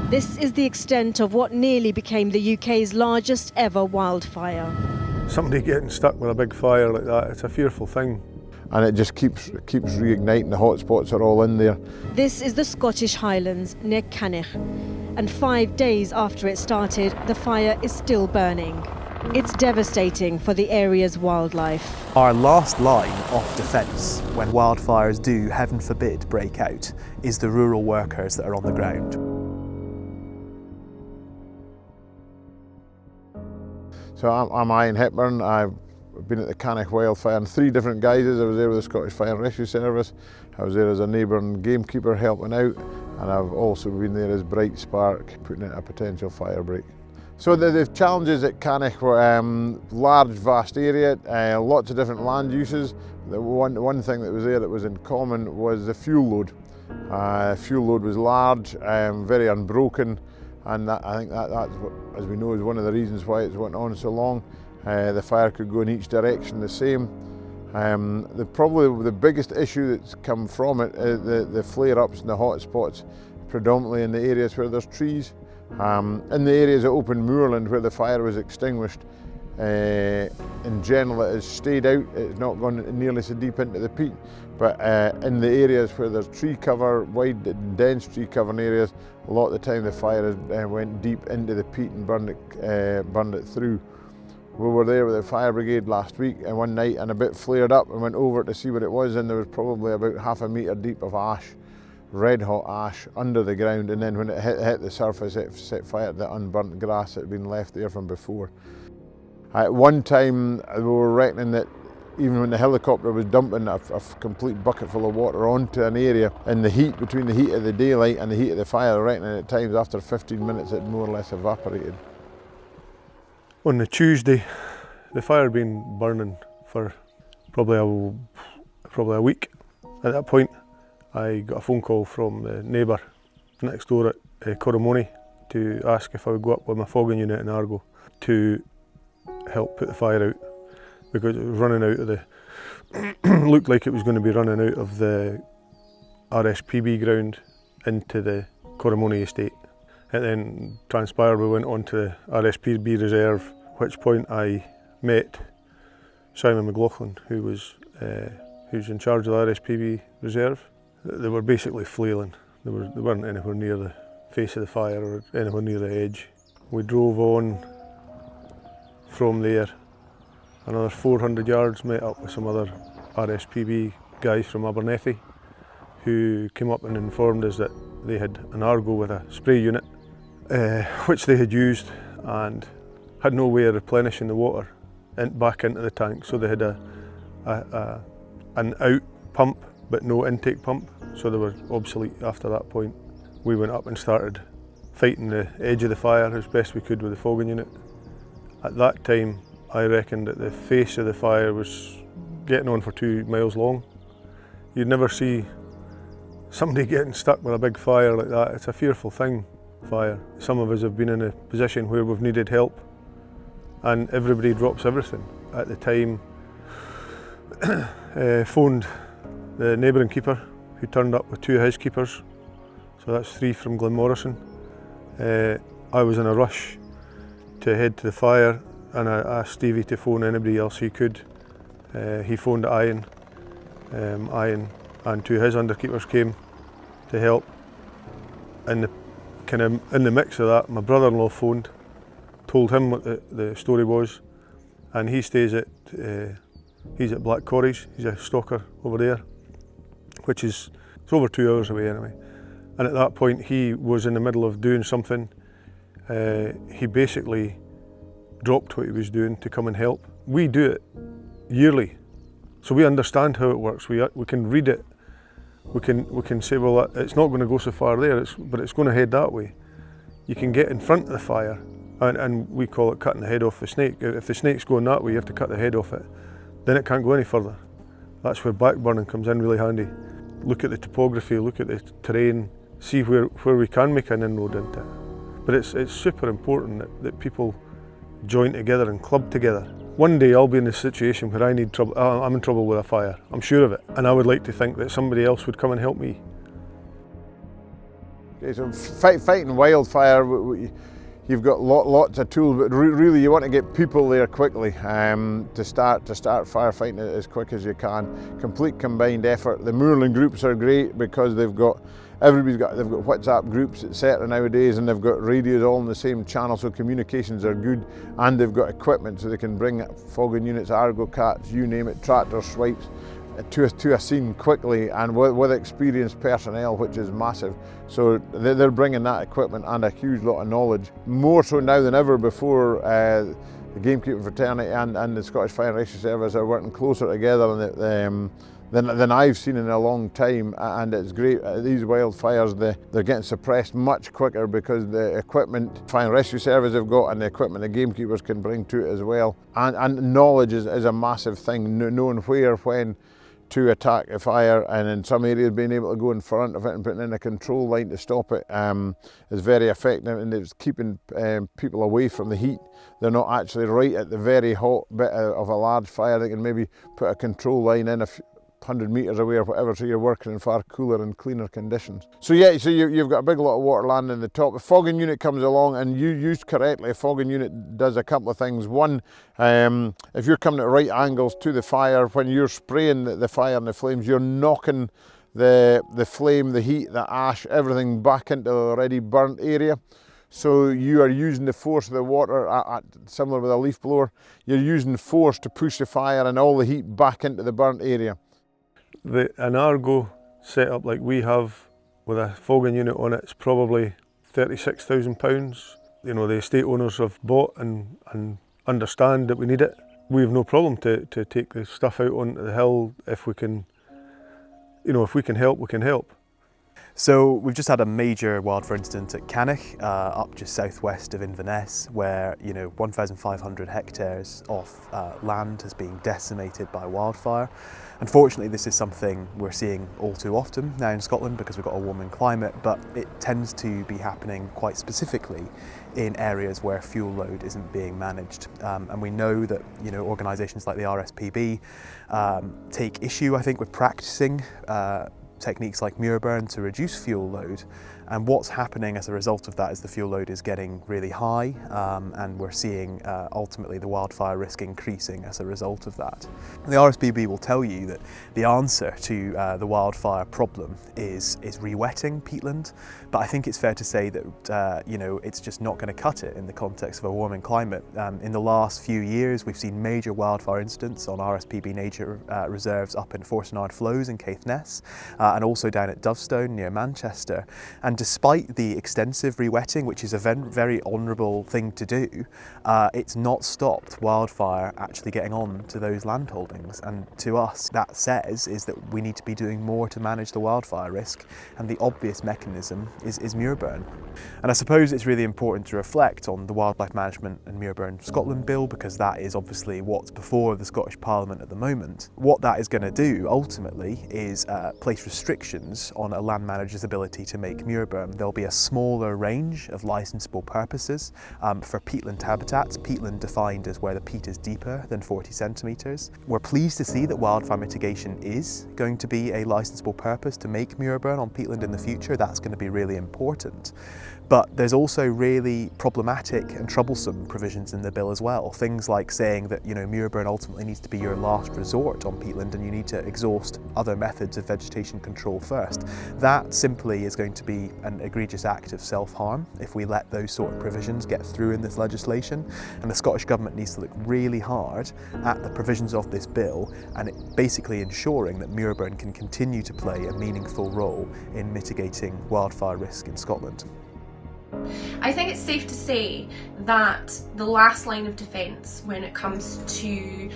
This is the extent of what nearly became the UK's largest ever wildfire. Somebody getting stuck with a big fire like that, it's a fearful thing. And it just keeps reigniting. The hotspots are all in there. This is the Scottish Highlands near Cannich, and 5 days after it started, the fire is still burning. It's devastating for the area's wildlife. Our last line of defence when wildfires do, heaven forbid, break out is the rural workers that are on the ground. So I'm Ian Hepburn. I've been at the Cannich Wildfire in 3 different guises. I was there with the Scottish Fire and Rescue Service. I was there as a neighbouring gamekeeper helping out, and I've also been there as bright spark, putting out a potential fire break. So the challenges at Cannich were large, vast area, lots of different land uses. The one thing that was there that was in common was the fuel load. Fuel load was large, very unbroken, and I think that's, as we know, is one of the reasons why it's went on so long. The fire could go in each direction the same. Probably the biggest issue that's come from it is the flare-ups and the hot spots, predominantly in the areas where there's trees. In the areas of open moorland where the fire was extinguished, in general it has stayed out, it's not gone nearly so deep into the peat, but in the areas where there's tree cover, wide and dense tree covering areas, a lot of the time the fire went deep into the peat and burned it through. We were there with the fire brigade last week and one night, and a bit flared up and went over to see what it was, and there was probably about half a metre deep of ash, red hot ash under the ground, and then when it hit the surface it set fire to the unburnt grass that had been left there from before. At one time we were reckoning that even when the helicopter was dumping a complete bucket full of water onto an area, in the heat, between the heat of the daylight and the heat of the fire, we're reckoning at times after 15 minutes it more or less evaporated. On the Tuesday, the fire had been burning for probably a week. At that point, I got a phone call from the neighbour next door at Coromoni to ask if I would go up with my fogging unit in Anargo to help put the fire out, because it was running out of the looked like it was going to be running out of the RSPB ground into the Coromoni estate. It then transpired we went on to the RSPB reserve, at which point I met Simon McLaughlin, who's in charge of the RSPB reserve. They were basically flailing. They weren't anywhere near the face of the fire or anywhere near the edge. We drove on from there another 400 yards, met up with some other RSPB guys from Abernethy, who came up and informed us that they had an Anargo with a spray unit, which they had used and had no way of replenishing the water back into the tank. So they had an out pump but no intake pump, so they were obsolete after that point. We went up and started fighting the edge of the fire as best we could with the fogging unit. At that time, I reckoned that the face of the fire was getting on for 2 miles long. You'd never see somebody getting stuck with a big fire like that. It's a fearful thing, fire. Some of us have been in a position where we've needed help and everybody drops everything. At the time, phoned the neighbouring keeper, who turned up with 2 of his keepers, so that's 3 from Glenmorrison. I was in a rush to head to the fire, and I asked Stevie to phone anybody else he could. He phoned Ian. Ian and 2 of his underkeepers came to help. And in the mix of that, my brother-in-law phoned, told him what the story was, and he stays at he's at Black Corries. He's a stalker over there, which is it's over 2 hours away anyway. And at that point, he was in the middle of doing something. He basically dropped what he was doing to come and help. We do it yearly, so we understand how it works. We can read it. We can say, well, it's not going to go so far there, but it's going to head that way. You can get in front of the fire, and we call it cutting the head off the snake. If the snake's going that way, you have to cut the head off it. Then it can't go any further. That's where backburning comes in really handy. Look at the topography, look at the terrain, see where we can make an inroad into it. But it's super important that people join together and club together. One day I'll be in a situation where I'm in trouble with a fire, I'm sure of it, and I would like to think that somebody else would come and help me. Okay, so fighting wildfire, you've got lots of tools, but really you want to get people there quickly to start firefighting as quick as you can. Complete combined effort. The Merlin groups are great because they've got WhatsApp groups, etc. nowadays, and they've got radios all in the same channel, so communications are good, and they've got equipment so they can bring fogging units, Argo cats, you name it, tractor swipes to a scene quickly and with experienced personnel, which is massive. So they're bringing that equipment and a huge lot of knowledge, more so now than ever before. The gamekeeper fraternity and the Scottish Fire and Rescue Service are working closer together than I've seen in a long time, and it's great. These wildfires, they're getting suppressed much quicker because the equipment Fire and Rescue Service have got and the equipment the gamekeepers can bring to it as well. And knowledge is a massive thing, knowing where, when to attack a fire, and in some areas being able to go in front of it and putting in a control line to stop it is very effective, and it's keeping people away from the heat. They're not actually right at the very hot bit of a large fire. They can maybe put a control line in 100 metres away or whatever, so you're working in far cooler and cleaner conditions. So yeah, so you've got a big lot of water landing in the top. A fogging unit comes along, and used correctly, a fogging unit does a couple of things. One, if you're coming at right angles to the fire, when you're spraying the fire and the flames, you're knocking the flame, the heat, the ash, everything back into the already burnt area. So you are using the force of the water, similar with a leaf blower, you're using force to push the fire and all the heat back into the burnt area. The Anargo setup like we have with a fogging unit on it is probably £36,000. You know, the estate owners have bought and understand that we need it. We have no problem to take the stuff out onto the hill if we can, you know, if we can help, we can help. So we've just had a major wildfire incident at Cannich, up just southwest of Inverness, where 1,500 hectares of land has been decimated by wildfire. Unfortunately, this is something we're seeing all too often now in Scotland because we've got a warming climate, but it tends to be happening quite specifically in areas where fuel load isn't being managed. And we know that organisations like the RSPB take issue, I think, with practising techniques like muir burn to reduce fuel load, and what's happening as a result of that is the fuel load is getting really high, and we're seeing ultimately the wildfire risk increasing as a result of that. The RSPB will tell you that the answer to the wildfire problem is re-wetting peatland, but I think it's fair to say that it's just not going to cut it in the context of a warming climate. In the last few years we've seen major wildfire incidents on RSPB nature reserves up in Forcenard Flows in Caithness, and also down at Dovestone near Manchester. And despite the extensive re-wetting, which is a very honourable thing to do, it's not stopped wildfire actually getting on to those land holdings. And to us, that says is that we need to be doing more to manage the wildfire risk, and the obvious mechanism is muir burn. And I suppose it's really important to reflect on the Wildlife Management and Muir Burn Scotland Bill, because that is obviously what's before the Scottish Parliament at the moment. What that is going to do ultimately is place restrictions on a land manager's ability to make muir burn. There'll be a smaller range of licensable purposes for peatland habitats, peatland defined as where the peat is deeper than 40 centimetres. We're pleased to see that wildfire mitigation is going to be a licensable purpose to make muir burn on peatland in the future. That's going to be really important. But there's also really problematic and troublesome provisions in the bill as well. Things like saying that muir burn ultimately needs to be your last resort on peatland, and you need to exhaust other methods of vegetation control first. That simply is going to be an egregious act of self-harm if we let those sort of provisions get through in this legislation. And the Scottish Government needs to look really hard at the provisions of this bill, and basically ensuring that muir burn can continue to play a meaningful role in mitigating wildfire risk in Scotland. I think it's safe to say that the last line of defence when it comes to,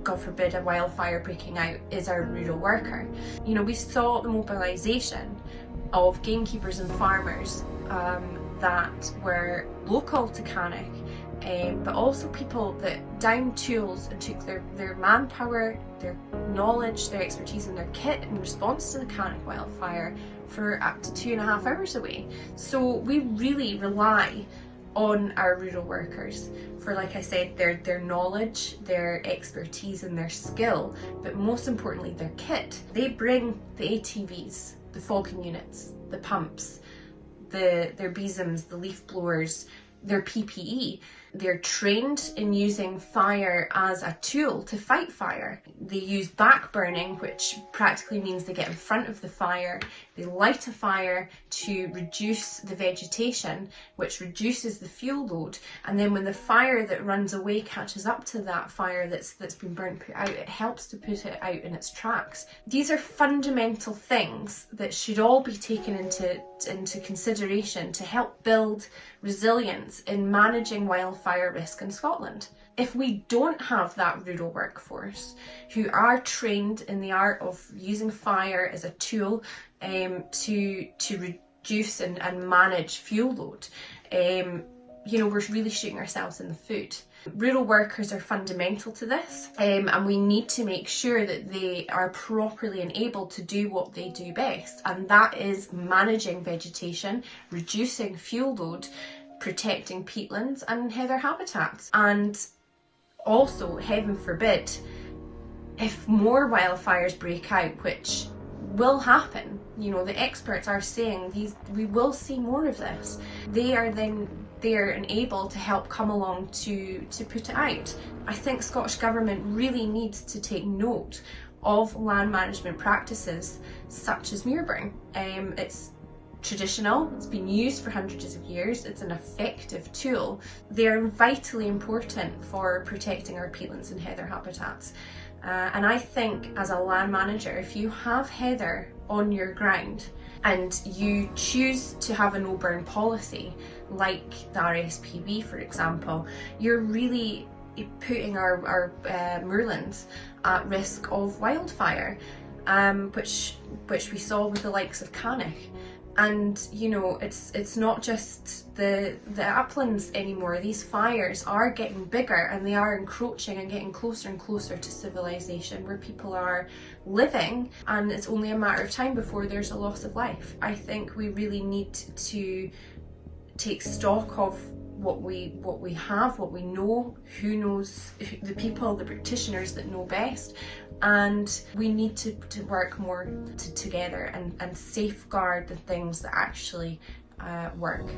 God forbid, a wildfire breaking out is our rural worker. We saw the mobilisation of gamekeepers and farmers that were local to Cannich, but also people that downed tools and took their manpower, their knowledge, their expertise and their kit in response to the Cannich wildfire for up to 2.5 hours away. So we really rely on our rural workers for, like I said, their knowledge, their expertise and their skill, but most importantly their kit. They bring the ATVs, the fogging units, the pumps, their besoms, the leaf blowers, their PPE. They're trained in using fire as a tool to fight fire. They use backburning, which practically means they get in front of the fire. They light a fire to reduce the vegetation, which reduces the fuel load. And then when the fire that runs away catches up to that fire that's been burnt, put out, it helps to put it out in its tracks. These are fundamental things that should all be taken into consideration to help build resilience in managing wildfire risk in Scotland. If we don't have that rural workforce who are trained in the art of using fire as a tool to reduce and manage fuel load, we're really shooting ourselves in the foot. Rural workers are fundamental to this, and we need to make sure that they are properly enabled to do what they do best, and that is managing vegetation, reducing fuel load, protecting peatlands and heather habitats. And also, heaven forbid, if more wildfires break out, which will happen, the experts are saying we will see more of this, they are then there and able to help come along to put it out. I think Scottish Government really needs to take note of land management practices such as muir-burning. It's traditional, it's been used for hundreds of years, it's an effective tool. They're vitally important for protecting our peatlands and heather habitats. And I think as a land manager, if you have heather on your ground and you choose to have a no-burn policy, like the RSPB for example, you're really putting our moorlands at risk of wildfire, which we saw with the likes of Cannich. And it's not just the uplands anymore. These fires are getting bigger and they are encroaching and getting closer and closer to civilization, where people are living, and it's only a matter of time before there's a loss of life. I think we really need to take stock of what we have, what we know, who knows, the people, the practitioners that know best, and we need to work more together and safeguard the things that actually work.